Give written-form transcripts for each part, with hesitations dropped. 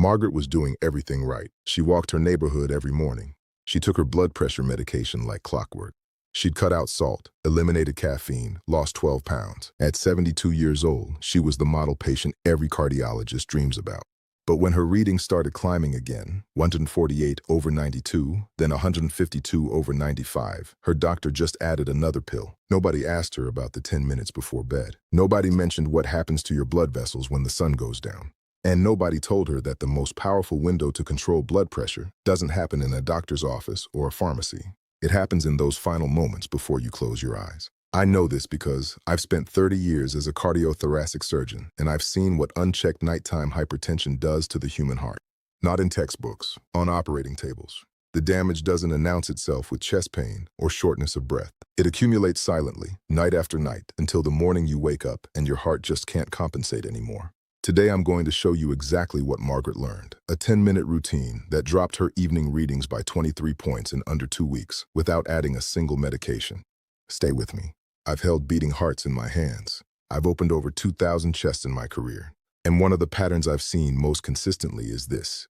Margaret was doing everything right. She walked her neighborhood every morning. She took her blood pressure medication like clockwork. She'd cut out salt, eliminated caffeine, lost 12 pounds. At 72 years old, she was the model patient every cardiologist dreams about. But when her readings started climbing again, 148 over 92, then 152 over 95, her doctor just added another pill. Nobody asked her about the 10 minutes before bed. Nobody mentioned what happens to your blood vessels when the sun goes down. And nobody told her that the most powerful window to control blood pressure doesn't happen in a doctor's office or a pharmacy. It happens in those final moments before you close your eyes. I know this because I've spent 30 years as a cardiothoracic surgeon, and I've seen what unchecked nighttime hypertension does to the human heart. Not in textbooks, on operating tables. The damage doesn't announce itself with chest pain or shortness of breath. It accumulates silently, night after night, until the morning you wake up and your heart just can't compensate anymore. Today I'm going to show you exactly what Margaret learned. A 10-minute routine that dropped her evening readings by 23 points in under 2 weeks without adding a single medication. Stay with me. I've held beating hearts in my hands. I've opened over 2,000 chests in my career. And one of the patterns I've seen most consistently is this.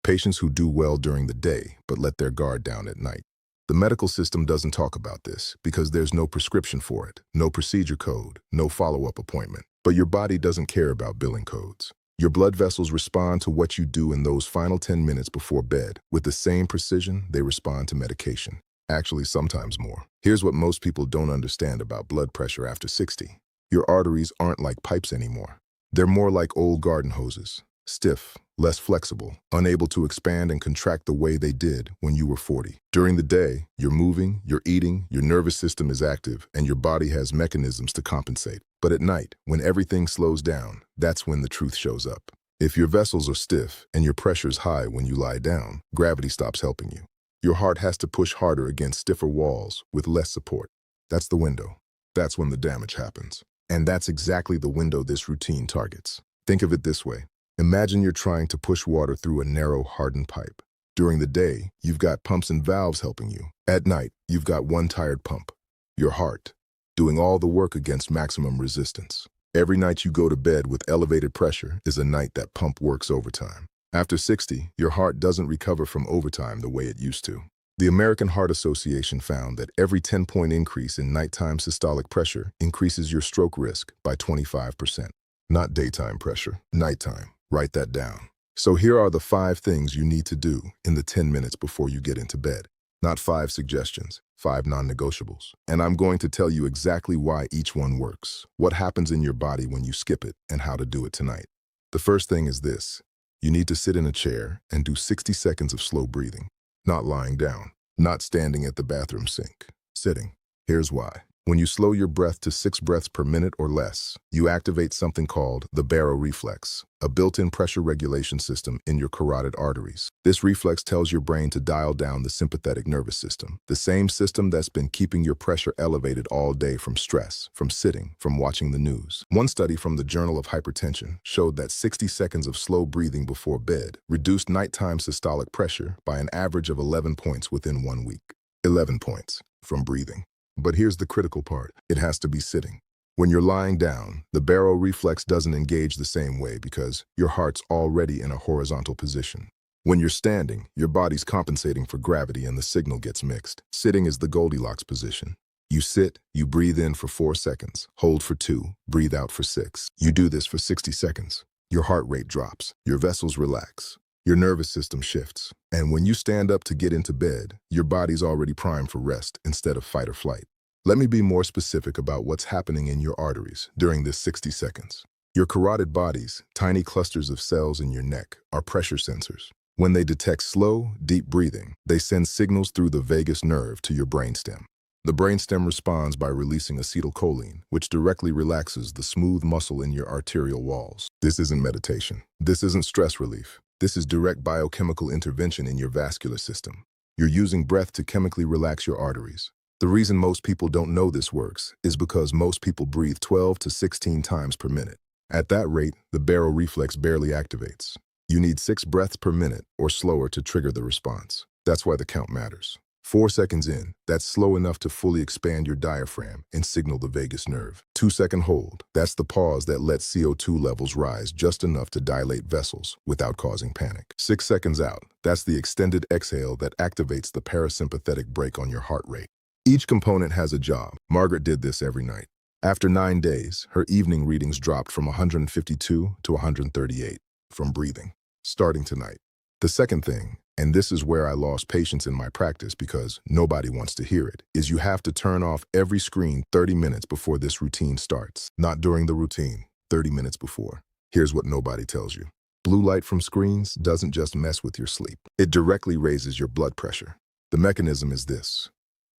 Patients who do well during the day but let their guard down at night. The medical system doesn't talk about this because there's no prescription for it, no procedure code, no follow-up appointment. But your body doesn't care about billing codes. Your blood vessels respond to what you do in those final 10 minutes before bed with the same precision they respond to medication. Actually, sometimes more. Here's what most people don't understand about blood pressure after 60. Your arteries aren't like pipes anymore. They're more like old garden hoses. Stiff, less flexible, unable to expand and contract the way they did when you were 40. During the day, you're moving, you're eating, your nervous system is active, and your body has mechanisms to compensate. But at night, when everything slows down, that's when the truth shows up. If your vessels are stiff and your pressure's high when you lie down, gravity stops helping you. Your heart has to push harder against stiffer walls with less support. That's the window. That's when the damage happens. And that's exactly the window this routine targets. Think of it this way. Imagine you're trying to push water through a narrow, hardened pipe. During the day, you've got pumps and valves helping you. At night, you've got one tired pump, your heart, doing all the work against maximum resistance. Every night you go to bed with elevated pressure is a night that pump works overtime. After 60, your heart doesn't recover from overtime the way it used to. The American Heart Association found that every 10-point increase in nighttime systolic pressure increases your stroke risk by 25%. Not daytime pressure, nighttime. Write that down. So here are the 5 things you need to do in the 10 minutes before you get into bed. Not 5 suggestions, 5 non-negotiables. And I'm going to tell you exactly why each one works, what happens in your body when you skip it, and how to do it tonight. The first thing is this. You need to sit in a chair and do 60 seconds of slow breathing. Not lying down, not standing at the bathroom sink. Sitting. Here's why. When you slow your breath to 6 breaths per minute or less, you activate something called the baroreflex, a built-in pressure regulation system in your carotid arteries. This reflex tells your brain to dial down the sympathetic nervous system, the same system that's been keeping your pressure elevated all day from stress, from sitting, from watching the news. One study from the Journal of Hypertension showed that 60 seconds of slow breathing before bed reduced nighttime systolic pressure by an average of 11 points within 1 week. 11 points from breathing. But here's the critical part. It has to be sitting. When you're lying down, the baroreflex doesn't engage the same way because your heart's already in a horizontal position. When you're standing, your body's compensating for gravity and the signal gets mixed. Sitting is the Goldilocks position. You sit, you breathe in for 4 seconds, hold for 2, breathe out for 6. You do this for 60 seconds. Your heart rate drops, your vessels relax, your nervous system shifts. And when you stand up to get into bed, your body's already primed for rest instead of fight or flight. Let me be more specific about what's happening in your arteries during this 60 seconds. Your carotid bodies, tiny clusters of cells in your neck, are pressure sensors. When they detect slow, deep breathing, they send signals through the vagus nerve to your brainstem. The brainstem responds by releasing acetylcholine, which directly relaxes the smooth muscle in your arterial walls. This isn't meditation. This isn't stress relief. This is direct biochemical intervention in your vascular system. You're using breath to chemically relax your arteries. The reason most people don't know this works is because most people breathe 12 to 16 times per minute. At that rate, the baroreflex barely activates. You need 6 breaths per minute or slower to trigger the response. That's why the count matters. 4 seconds in, that's slow enough to fully expand your diaphragm and signal the vagus nerve. 2-second hold, that's the pause that lets CO2 levels rise just enough to dilate vessels without causing panic. 6 seconds out, that's the extended exhale that activates the parasympathetic brake on your heart rate. Each component has a job. Margaret did this every night. After 9 days, her evening readings dropped from 152 to 138 from breathing. Starting tonight. The second thing, and this is where I lost patience in my practice because nobody wants to hear it, is you have to turn off every screen 30 minutes before this routine starts. Not during the routine, 30 minutes before. Here's what nobody tells you. Blue light from screens doesn't just mess with your sleep. It directly raises your blood pressure. The mechanism is this.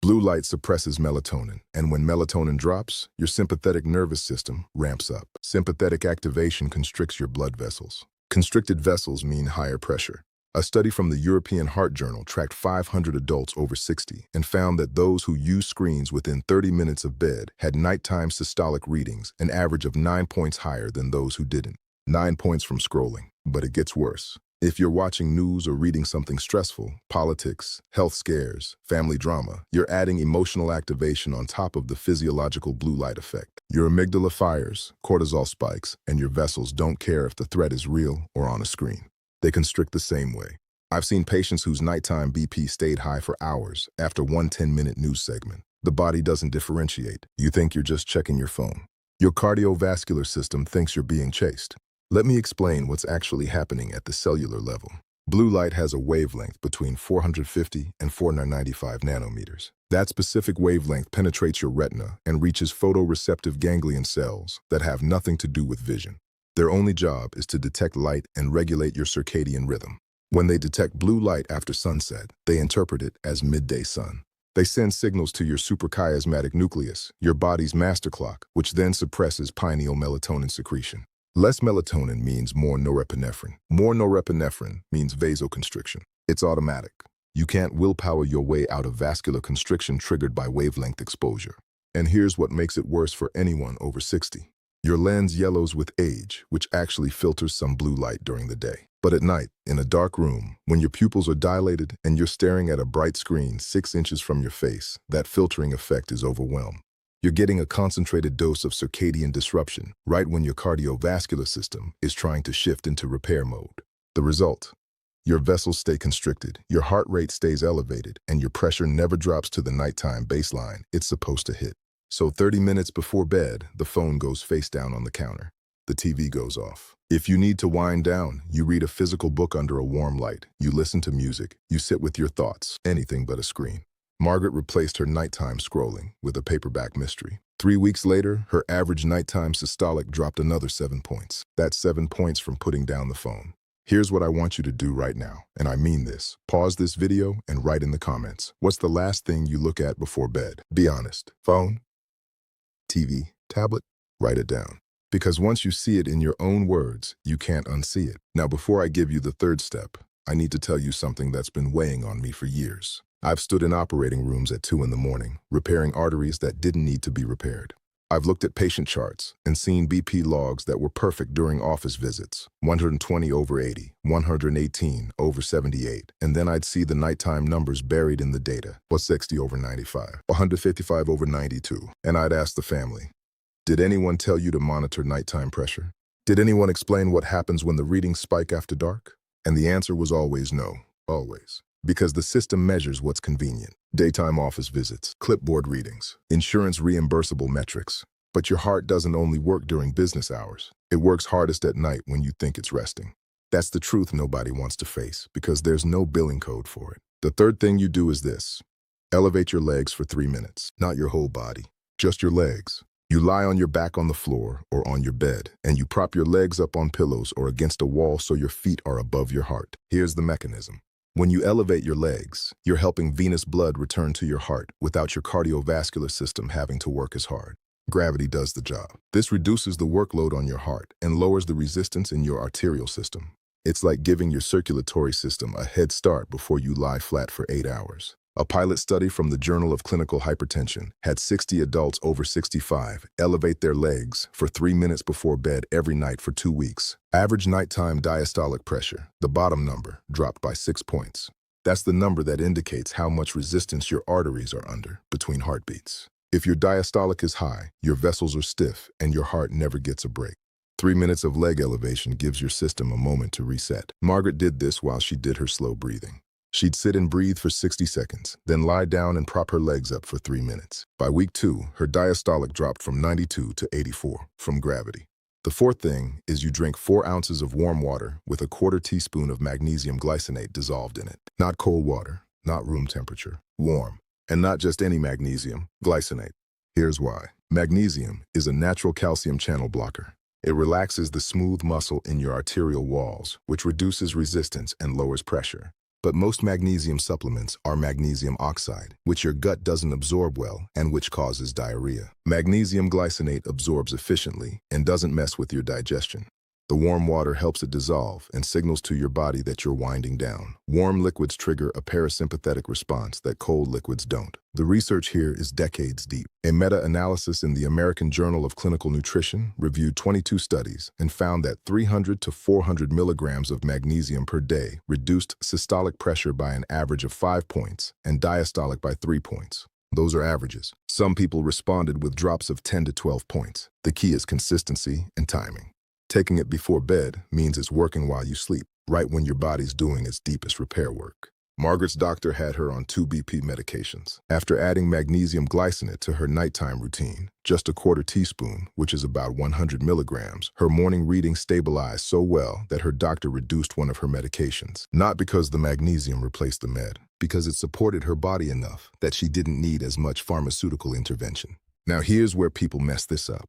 Blue light suppresses melatonin, and when melatonin drops, your sympathetic nervous system ramps up. Sympathetic activation constricts your blood vessels. Constricted vessels mean higher pressure. A study from the European Heart Journal tracked 500 adults over 60 and found that those who used screens within 30 minutes of bed had nighttime systolic readings, an average of 9 points higher than those who didn't. 9 points from scrolling, but it gets worse. If you're watching news or reading something stressful, politics, health scares, family drama, you're adding emotional activation on top of the physiological blue light effect. Your amygdala fires, cortisol spikes, and your vessels don't care if the threat is real or on a screen. They constrict the same way. I've seen patients whose nighttime BP stayed high for hours after one 10-minute news segment. The body doesn't differentiate. You think you're just checking your phone. Your cardiovascular system thinks you're being chased. Let me explain what's actually happening at the cellular level. Blue light has a wavelength between 450 and 495 nanometers. That specific wavelength penetrates your retina and reaches photoreceptive ganglion cells that have nothing to do with vision. Their only job is to detect light and regulate your circadian rhythm. When they detect blue light after sunset, they interpret it as midday sun. They send signals to your suprachiasmatic nucleus, your body's master clock, which then suppresses pineal melatonin secretion. Less melatonin means more norepinephrine. More norepinephrine means vasoconstriction. It's automatic. You can't willpower your way out of vascular constriction triggered by wavelength exposure. And here's what makes it worse for anyone over 60. Your lens yellows with age, which actually filters some blue light during the day. But at night, in a dark room, when your pupils are dilated and you're staring at a bright screen 6 inches from your face, that filtering effect is overwhelmed. You're getting a concentrated dose of circadian disruption right when your cardiovascular system is trying to shift into repair mode. The result? Your vessels stay constricted, your heart rate stays elevated, and your pressure never drops to the nighttime baseline it's supposed to hit. So 30 minutes before bed, the phone goes face down on the counter. The TV goes off. If you need to wind down, you read a physical book under a warm light. You listen to music. You sit with your thoughts, anything but a screen. Margaret replaced her nighttime scrolling with a paperback mystery. 3 weeks later, her average nighttime systolic dropped another 7 points. That's 7 points from putting down the phone. Here's what I want you to do right now, and I mean this. Pause this video and write in the comments. What's the last thing you look at before bed? Be honest. Phone? TV? Tablet? Write it down. Because once you see it in your own words, you can't unsee it. Now, before I give you the third step, I need to tell you something that's been weighing on me for years. I've stood in operating rooms at 2 in the morning, repairing arteries that didn't need to be repaired. I've looked at patient charts and seen BP logs that were perfect during office visits, 120 over 80, 118 over 78, and then I'd see the nighttime numbers buried in the data, 60 over 95, 155 over 92, and I'd ask the family, did anyone tell you to monitor nighttime pressure? Did anyone explain what happens when the readings spike after dark? And the answer was always no, always. Because the system measures what's convenient. Daytime office visits, clipboard readings, insurance reimbursable metrics. But your heart doesn't only work during business hours. It works hardest at night when you think it's resting. That's the truth nobody wants to face because there's no billing code for it. The third thing you do is this. Elevate your legs for 3 minutes, not your whole body, just your legs. You lie on your back on the floor or on your bed, and you prop your legs up on pillows or against a wall so your feet are above your heart. Here's the mechanism. When you elevate your legs, you're helping venous blood return to your heart without your cardiovascular system having to work as hard. Gravity does the job. This reduces the workload on your heart and lowers the resistance in your arterial system. It's like giving your circulatory system a head start before you lie flat for 8 hours. A pilot study from the Journal of Clinical Hypertension had 60 adults over 65 elevate their legs for 3 minutes before bed every night for 2 weeks. Average nighttime diastolic pressure, the bottom number, dropped by 6 points. That's the number that indicates how much resistance your arteries are under between heartbeats. If your diastolic is high, your vessels are stiff and your heart never gets a break. 3 minutes of leg elevation gives your system a moment to reset. Margaret did this while she did her slow breathing. She'd sit and breathe for 60 seconds, then lie down and prop her legs up for 3 minutes. By week 2, her diastolic dropped from 92 to 84 from gravity. The fourth thing is you drink 4 ounces of warm water with a quarter teaspoon of magnesium glycinate dissolved in it. Not cold water, not room temperature, warm. And not just any magnesium, glycinate. Here's why. Magnesium is a natural calcium channel blocker. It relaxes the smooth muscle in your arterial walls, which reduces resistance and lowers pressure. But most magnesium supplements are magnesium oxide, which your gut doesn't absorb well and which causes diarrhea. Magnesium glycinate absorbs efficiently and doesn't mess with your digestion. The warm water helps it dissolve and signals to your body that you're winding down. Warm liquids trigger a parasympathetic response that cold liquids don't. The research here is decades deep. A meta-analysis in the American Journal of Clinical Nutrition reviewed 22 studies and found that 300 to 400 milligrams of magnesium per day reduced systolic pressure by an average of 5 points and diastolic by 3 points. Those are averages. Some people responded with drops of 10 to 12 points. The key is consistency and timing. Taking it before bed means it's working while you sleep, right when your body's doing its deepest repair work. Margaret's doctor had her on 2 BP medications. After adding magnesium glycinate to her nighttime routine, just a quarter teaspoon, which is about 100 milligrams, her morning reading stabilized so well that her doctor reduced one of her medications. Not because the magnesium replaced the med, because it supported her body enough that she didn't need as much pharmaceutical intervention. Now here's where people mess this up.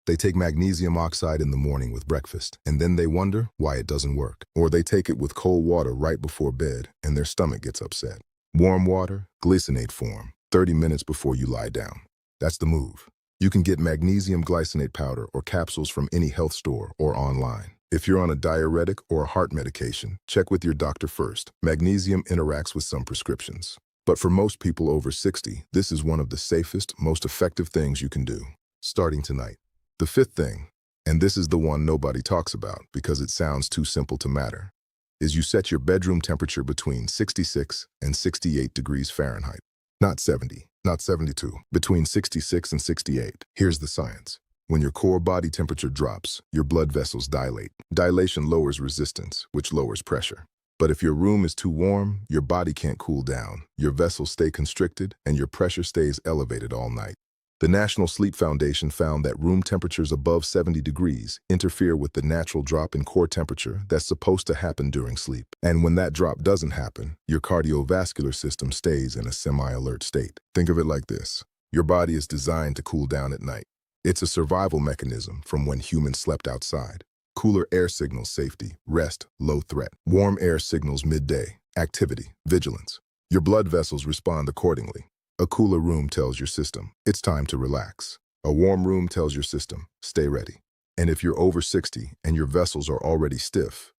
They take magnesium oxide in the morning with breakfast, and then they wonder why it doesn't work. Or they take it with cold water right before bed, and their stomach gets upset. Warm water, glycinate form, 30 minutes before you lie down. That's the move. You can get magnesium glycinate powder or capsules from any health store or online. If you're on a diuretic or a heart medication, check with your doctor first. Magnesium interacts with some prescriptions. But for most people over 60, this is one of the safest, most effective things you can do. Starting tonight. The fifth thing, and this is the one nobody talks about because it sounds too simple to matter, is you set your bedroom temperature between 66 and 68 degrees Fahrenheit. Not 70, not 72, between 66 and 68. Here's the science. When your core body temperature drops, your blood vessels dilate. Dilation lowers resistance, which lowers pressure. But if your room is too warm, your body can't cool down, your vessels stay constricted, and your pressure stays elevated all night. The National Sleep Foundation found that room temperatures above 70 degrees interfere with the natural drop in core temperature that's supposed to happen during sleep. And when that drop doesn't happen, your cardiovascular system stays in a semi-alert state. Think of it like this. Your body is designed to cool down at night. It's a survival mechanism from when humans slept outside. Cooler air signals safety, rest, low threat. Warm air signals midday, activity, vigilance. Your blood vessels respond accordingly. A cooler room tells your system, it's time to relax. A warm room tells your system, stay ready. And if you're over 60 and your vessels are already stiff,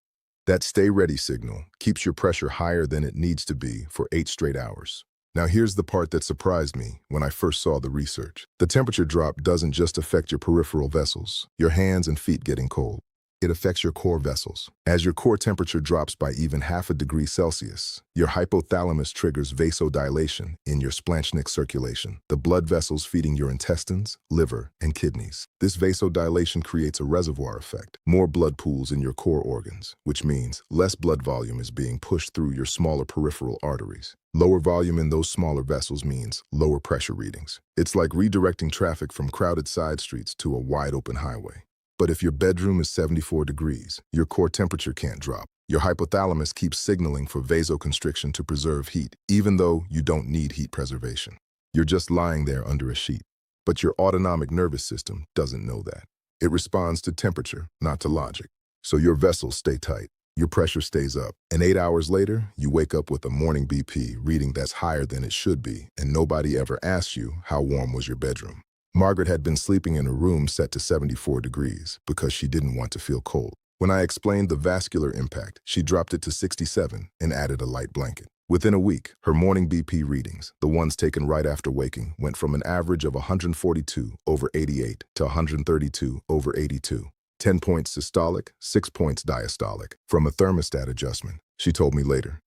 that stay ready signal keeps your pressure higher than it needs to be for 8 straight hours. Now here's the part that surprised me when I first saw the research. The temperature drop doesn't just affect your peripheral vessels, your hands and feet getting cold. It affects your core vessels. As your core temperature drops by even half a degree Celsius, your hypothalamus triggers vasodilation in your splanchnic circulation, the blood vessels feeding your intestines, liver, and kidneys. This vasodilation creates a reservoir effect, more blood pools in your core organs, which means less blood volume is being pushed through your smaller peripheral arteries. Lower volume in those smaller vessels means lower pressure readings. It's like redirecting traffic from crowded side streets to a wide open highway. But if your bedroom is 74 degrees, your core temperature can't drop. Your hypothalamus keeps signaling for vasoconstriction to preserve heat, even though you don't need heat preservation. You're just lying there under a sheet. But your autonomic nervous system doesn't know that. It responds to temperature, not to logic. So your vessels stay tight, your pressure stays up, and 8 hours later, you wake up with a morning BP reading that's higher than it should be, and nobody ever asks you how warm was your bedroom. Margaret had been sleeping in a room set to 74 degrees because she didn't want to feel cold. When I explained the vascular impact, she dropped it to 67 and added a light blanket. Within a week, her morning BP readings, the ones taken right after waking, went from an average of 142 over 88 to 132 over 82. 10 points systolic, 6 points diastolic, from a thermostat adjustment, she told me later.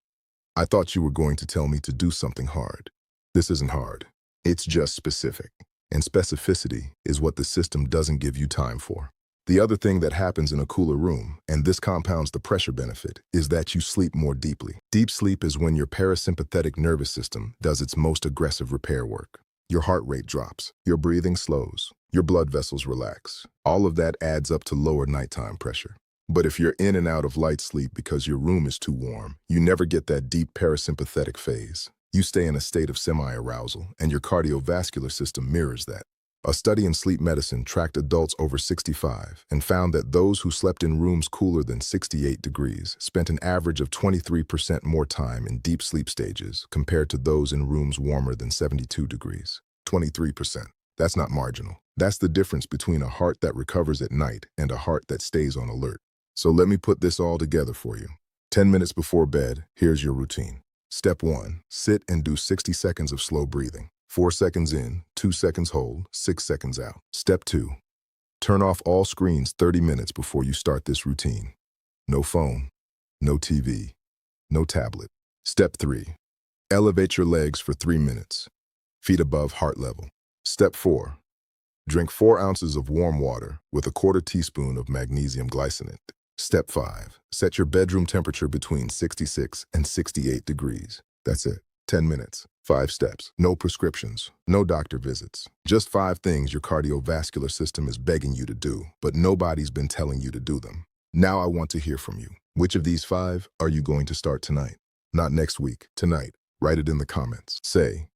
I thought you were going to tell me to do something hard. This isn't hard. It's just specific. And specificity is what the system doesn't give you time for. The other thing that happens in a cooler room, and this compounds the pressure benefit, is that you sleep more deeply. Deep sleep is when your parasympathetic nervous system does its most aggressive repair work. Your heart rate drops, your breathing slows, your blood vessels relax. All of that adds up to lower nighttime pressure. But if you're in and out of light sleep because your room is too warm, you never get that deep parasympathetic phase. You stay in a state of semi-arousal, and your cardiovascular system mirrors that. A study in sleep medicine tracked adults over 65 and found that those who slept in rooms cooler than 68 degrees spent an average of 23% more time in deep sleep stages compared to those in rooms warmer than 72 degrees. 23%. That's not marginal. That's the difference between a heart that recovers at night and a heart that stays on alert. So let me put this all together for you. 10 minutes before bed, here's your routine. Step 1, sit and do 60 seconds of slow breathing. 4 seconds in, 2 seconds hold, 6 seconds out. Step 2, turn off all screens 30 minutes before you start this routine. No phone, no TV, no tablet. Step 3, elevate your legs for 3 minutes, feet above heart level. Step 4, drink 4 ounces of warm water with a 1/4 teaspoon of magnesium glycinate. Step 5, set your bedroom temperature between 66 and 68 degrees. That's it. 10 minutes, 5 steps, no prescriptions, no doctor visits. Just 5 things your cardiovascular system is begging you to do, but nobody's been telling you to do them. Now I want to hear from you. Which of these 5 are you going to start tonight? Not next week, tonight. Write it in the comments. Say,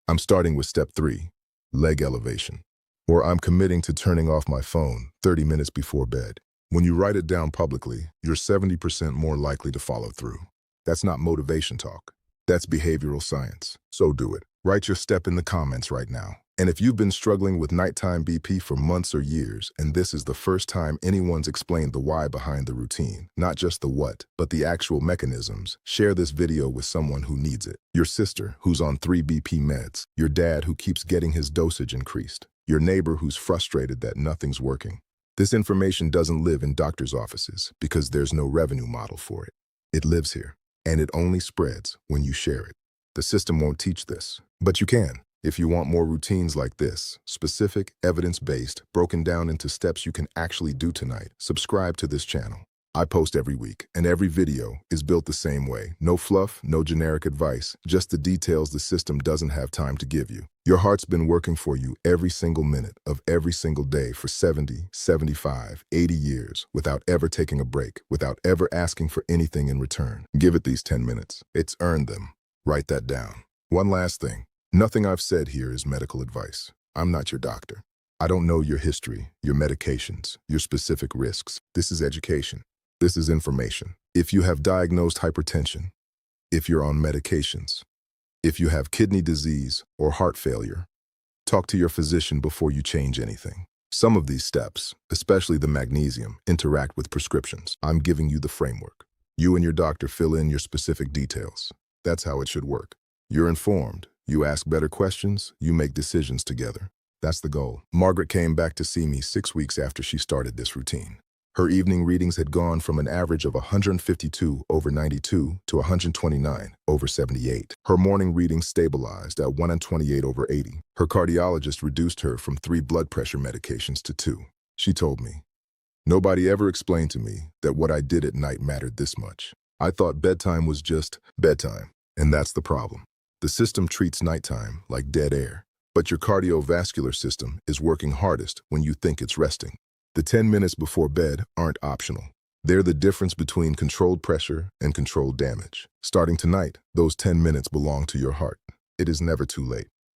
I'm starting with step 3, leg elevation. Or I'm committing to turning off my phone 30 minutes before bed. When you write it down publicly, you're 70% more likely to follow through. That's not motivation talk. That's behavioral science. So do it. Write your step in the comments right now. And if you've been struggling with nighttime BP for months or years, and this is the first time anyone's explained the why behind the routine, not just the what, but the actual mechanisms, share this video with someone who needs it. Your sister, who's on 3 BP meds. Your dad, who keeps getting his dosage increased. Your neighbor, who's frustrated that nothing's working. This information doesn't live in doctors' offices because there's no revenue model for it. It lives here. And it only spreads when you share it. The system won't teach this, but you can. If you want more routines like this, specific, evidence-based, broken down into steps you can actually do tonight, subscribe to this channel. I post every week, and every video is built the same way. No fluff, no generic advice, just the details the system doesn't have time to give you. Your heart's been working for you every single minute of every single day for 70, 75, 80 years without ever taking a break, without ever asking for anything in return. Give it these 10 minutes. It's earned them. Write that down. One last thing. Nothing I've said here is medical advice. I'm not your doctor. I don't know your history, your medications, your specific risks. This is education. This is information. If you have diagnosed hypertension, if you're on medications, if you have kidney disease or heart failure, talk to your physician before you change anything. Some of these steps, especially the magnesium, interact with prescriptions. I'm giving you the framework. You and your doctor fill in your specific details. That's how it should work. You're informed. You ask better questions. You make decisions together. That's the goal. Margaret came back to see me 6 weeks after she started this routine. Her evening readings had gone from an average of 152/92 to 129/78. Her morning readings stabilized at 128/80. Her cardiologist reduced her from 3 blood pressure medications to 2. She told me, "Nobody ever explained to me that what I did at night mattered this much. I thought bedtime was just bedtime, and that's the problem. The system treats nighttime like dead air, but your cardiovascular system is working hardest when you think it's resting. The 10 minutes before bed aren't optional. They're the difference between controlled pressure and controlled damage. Starting tonight, those 10 minutes belong to your heart. It is never too late.